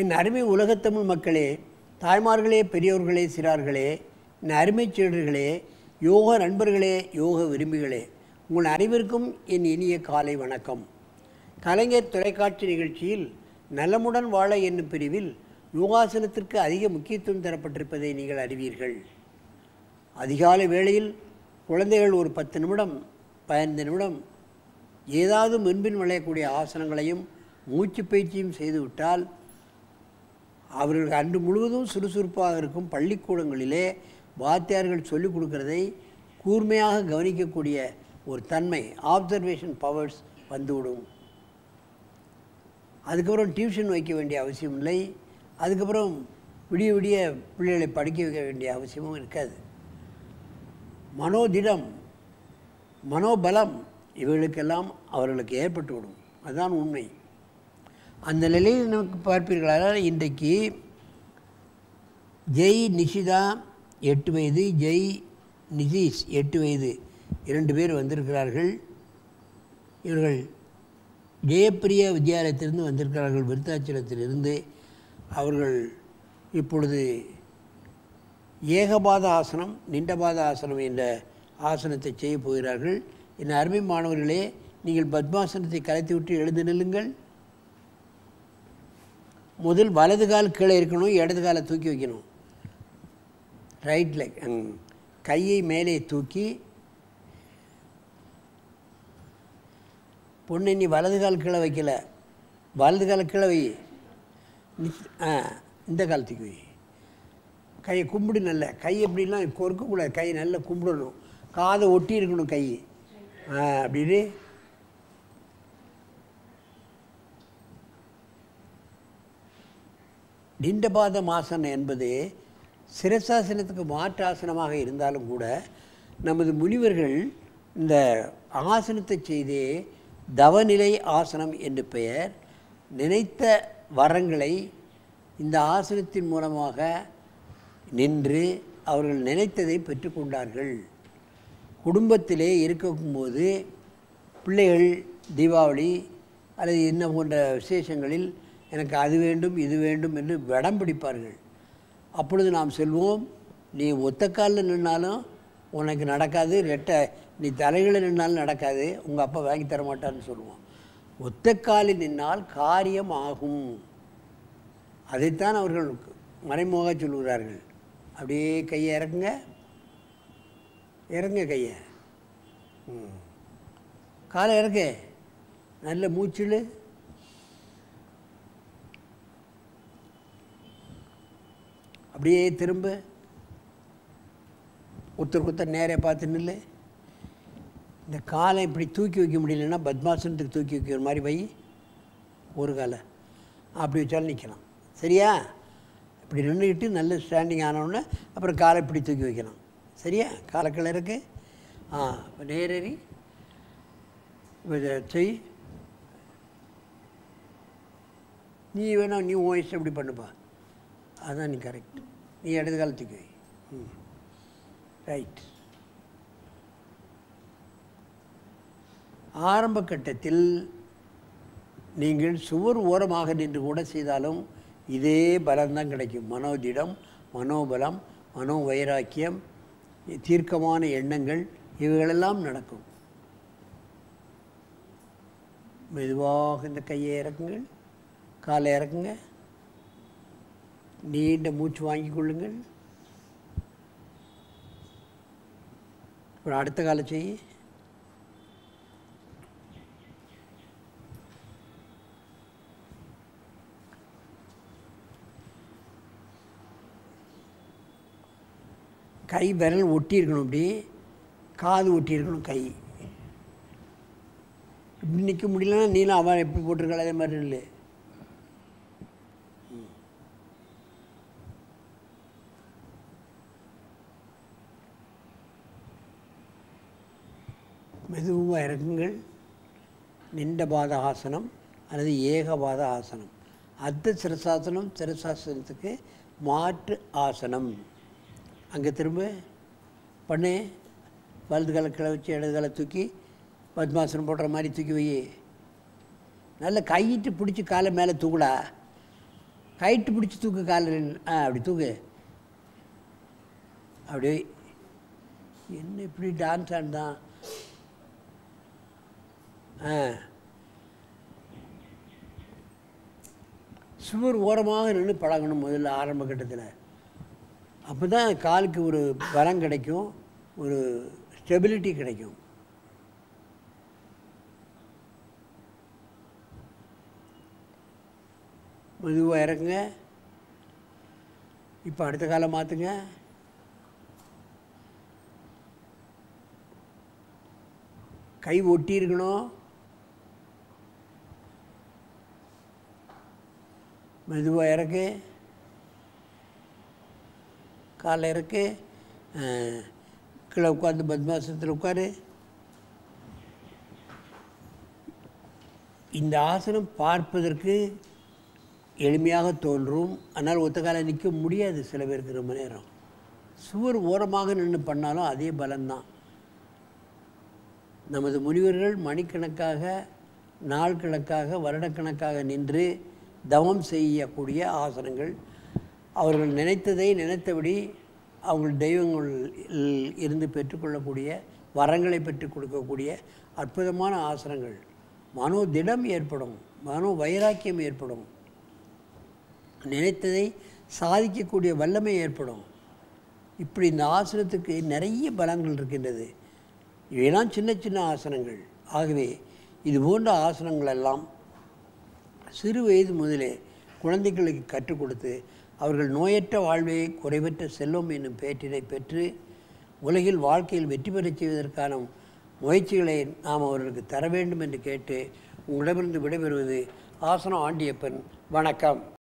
என் அருமை உலகத்தமிழ் மக்களே, தாய்மார்களே, பெரியோர்களே, சிறார்களே, என் அருமைச் சீடர்களே, யோக நண்பர்களே, யோக விரும்பிகளே, உங்கள் அனைவருக்கும் என் இனிய காலை வணக்கம். கலைஞர் தொலைக்காட்சி நிகழ்ச்சியில் நலமுடன் வாழ என்னும் பிரிவில் யோகாசனத்திற்கு அதிக முக்கியத்துவம் தரப்பட்டிருப்பதை நீங்கள் அறிவீர்கள். அதிகாலை வேளையில் குழந்தைகள் ஒரு 10 நிமிடம் 15 நிமிடம் ஏதாவது முன்பின் விளையக்கூடிய ஆசனங்களையும் மூச்சு பயிற்சியும் செய்துவிட்டால் அவர்கள் அன்று முழுவதும் சுறுசுறுப்பாக இருக்கும். பள்ளிக்கூடங்களிலே வாத்தியார்கள் சொல்லிக் கொடுக்கிறதை கூர்மையாக கவனிக்கக்கூடிய ஒரு தன்மை, ஆப்சர்வேஷன் பவர்ஸ் வந்துவிடும். அதுக்கப்புறம் டியூஷன் வைக்க வேண்டிய அவசியம் இல்லை. அதுக்கப்புறம் விடிய விடிய பிள்ளைகளை படிக்க வைக்க வேண்டிய அவசியமும் இருக்காது. மனோதிடம், மனோபலம் இவைகளுக்கெல்லாம் அவர்களுக்கு ஏற்பட்டுவிடும். அதுதான் உண்மை. அந்த நிலையில் நமக்கு பார்ப்பீர்களானால் இன்றைக்கு ஜெய் நிஷிதா 8 வயது, ஜெய் நிதீஷ் 8 வயது, 2 பேர் வந்திருக்கிறார்கள். இவர்கள் ஜெயப்பிரியா வித்யாலயத்திலிருந்து வந்திருக்கிறார்கள், விருத்தாச்சலத்திலிருந்து. அவர்கள் இப்பொழுது ஏகபாத ஆசனம், நிண்டபாத ஆசனம் என்ற ஆசனத்தை செய்ய போகிறார்கள். என் அருமை மாணவர்களே, நீங்கள் பத்மாசனத்தை கலைத்துவிட்டு எழுந்து நில்லுங்கள். முதல் வலது கால் கீழே இருக்கணும், இடது காலை தூக்கி வைக்கணும். ரைட் லெக், கையை மேலே தூக்கி, பொண்ணு நீ வலது கால் கீழே வைக்கல, வலது காலை கீழே வை, இந்த கால் தூக்கி வை. கையை கும்பிடு, நல்ல கை எப்படிலாம் கொறுக்கக்கூடாது, கை நல்லா கும்பிடணும், காதை ஒட்டி இருக்கணும் கை. அப்படின்னு நிண்டபாதம் ஆசனம் என்பது சிரசாசனத்துக்கு மாற்று ஆசனமாக இருந்தாலும் கூட நமது முனிவர்கள் இந்த ஆசனத்தை செய்தே தவநிலை ஆசனம் என்று பெயர். நினைத்த வரங்களை இந்த ஆசனத்தின் மூலமாக நின்று அவர்கள் நினைத்ததை பெற்றுக்கொண்டார்கள். குடும்பத்திலே இருக்கும்போது பிள்ளைகள் தீபாவளி அல்லது என்ன போன்ற விசேஷங்களில் எனக்கு அது வேண்டும் இது வேண்டும் என்று வடம் பிடிப்பார்கள். அப்பொழுது நாம் சொல்வோம், நீ ஒத்த காலில் நின்னாலும் உனக்கு நடக்காது, நீ தலைகளில் நின்னாலும் நடக்காது, உங்கள் அப்பா வாங்கி தர மாட்டான்னு சொல்லுவோம். ஒத்த காலில் நின்னால் காரியம் ஆகும். அதைத்தான் அவர்கள் மறைமுக சொல்கிறார்கள். அப்படியே கையை இறக்குங்க, இறங்க கையை, காலை இறக்க, நல்ல மூச்சில் அப்படியே திரும்ப ஒருத்தர் நேரே பார்த்து நில்லு. இந்த காலை இப்படி தூக்கி வைக்க முடியலன்னா பத்மாசனத்துக்கு தூக்கி வைக்கிற மாதிரி வை. ஒரு காலை அப்படி வச்சாலும் நிற்கலாம். சரியா? இப்படி நின்றுக்கிட்டு நல்ல ஸ்டாண்டிங் ஆனவுடனே அப்புறம் காலை இப்படி தூக்கி வைக்கலாம். சரியா? காலக்கிழ இருக்கு. இப்போ நேரேறி செய். நீ வேணா நீ உன் இஷ்டம் எப்படி பண்ணுப்பா, அதுதான் நீ கரெக்ட். நீ இடது காலத்துக்கு வை. ரைட். ஆரம்ப கட்டத்தில் நீங்கள் சுவர் ஓரமாக நின்று கூட செய்தாலும் இதே பலம்தான் கிடைக்கும். மனோதிடம், மனோபலம், மனோ வைராக்கியம், தீர்க்கமான எண்ணங்கள் இவைகளெல்லாம் நடக்கும். மெதுவாக இந்த கையை இறக்குங்கள், காலை இறக்குங்க, நீண்ட மூச்சு வாங்கி கொள்ளுங்கள். அப்புறம் அடுத்த காலை செய். கை விரல் ஒட்டி இருக்கணும், இப்படி காது ஒட்டி இருக்கணும். கை இப்படி நிற்க முடியலன்னா நீலாம் அவன் எப்படி போட்டிருக்காள் அதே மாதிரி இல்லை. மெதுவாக இறக்குங்கள். நிண்டபாத ஆசனம் அல்லது ஏகபாத ஆசனம். அர்த்த சிரசாசனம் சிரசாசனத்துக்கு மாற்று ஆசனம். அங்கே திரும்ப பண்ணு. வலது காலை கிளை வச்சு இடது காலை தூக்கி பத்மாசனம் போடுற மாதிரி தூக்கி வை. நல்லா கையிட்டு பிடிச்சி காலை மேலே தூக்குடா. கைட்டு பிடிச்சி தூக்கு காலில் அப்படி தூக்கு. அப்படியே என்ன இப்படி டான்ஸ் ஆடுதான். சுவர் ஓரமாக நின்று பழகணும் முதல்ல ஆரம்ப கட்டத்தில். அப்போ தான் காலுக்கு ஒரு பலம் கிடைக்கும், ஒரு ஸ்டெபிலிட்டி கிடைக்கும். மெதுவாக இறக்குங்க. இப்போ அடுத்த காலம் மாற்றுங்க. கை ஒட்டி இருக்கணும். மெதுவாக இறக்கு. காலை இறக்கு. கீழே உட்காந்து பத்மாசனத்தில் உட்காரு. இந்த ஆசனம் பார்ப்பதற்கு எளிமையாக தோன்றும், ஆனால் ஒத்த காலை நிற்க முடியாது சில பேருக்கு ரொம்ப நேரம். சுவர் ஓரமாக நின்று பண்ணாலும் அதே பலம்தான். நமது முனிவர்கள் மணிக்கணக்காக, நாள் கணக்காக, வருடக்கணக்காக நின்று தவம் செய்யக்கூடிய ஆசனங்கள். அவர்கள் நினைத்ததை நினைத்தபடி அவங்கள் தெய்வங்கள் இருந்து பெற்றுக்கொள்ளக்கூடிய வரங்களை பெற்றுக் கொடுக்கக்கூடிய அற்புதமான ஆசனங்கள். மனோ திடம் ஏற்படும், மனோ வைராக்கியம் ஏற்படும், நினைத்ததை சாதிக்கக்கூடிய வல்லமை ஏற்படும். இப்படி இந்த ஆசனத்துக்கு நிறைய பலங்கள் இருக்கின்றது. இவையெல்லாம் சின்ன சின்ன ஆசனங்கள். ஆகவே இது போன்ற ஆசனங்கள் எல்லாம் சிறு வயது முதலே குழந்தைகளுக்கு கற்றுக் கொடுத்து அவர்கள் நோயற்ற வாழ்வை, குறைவற்ற செல்வம் என்னும் பேற்றினை பெற்று உலகில் வாழ்க்கையில் வெற்றி பெறச் செய்வதற்கான முயற்சிகளை நாம் அவர்களுக்கு தர வேண்டும் என்று கேட்டு உங்களிடமிருந்து விடைபெறுவது ஆசனம் ஆண்டியப்பன். வணக்கம்.